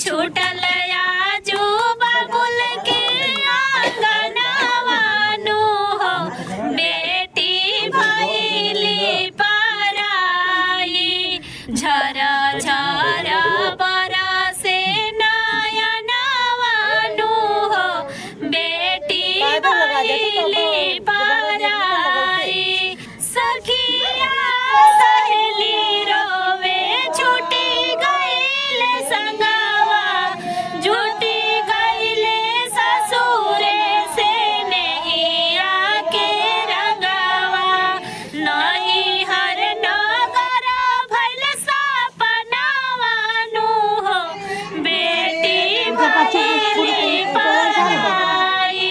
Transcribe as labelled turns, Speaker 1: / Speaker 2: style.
Speaker 1: छूटल आजू बाबुल के आंगनवानु हो बेटी भइली पराई झर झर बरसे नयनवानु हो बेटी भइली पराई सखिया सहेली रोवे छूटी गइले संगवा झूठी गइले ससुरे से नैया के रंगवा नहीं हर नगर भइल सपनावानु हो बेटी भइली पराई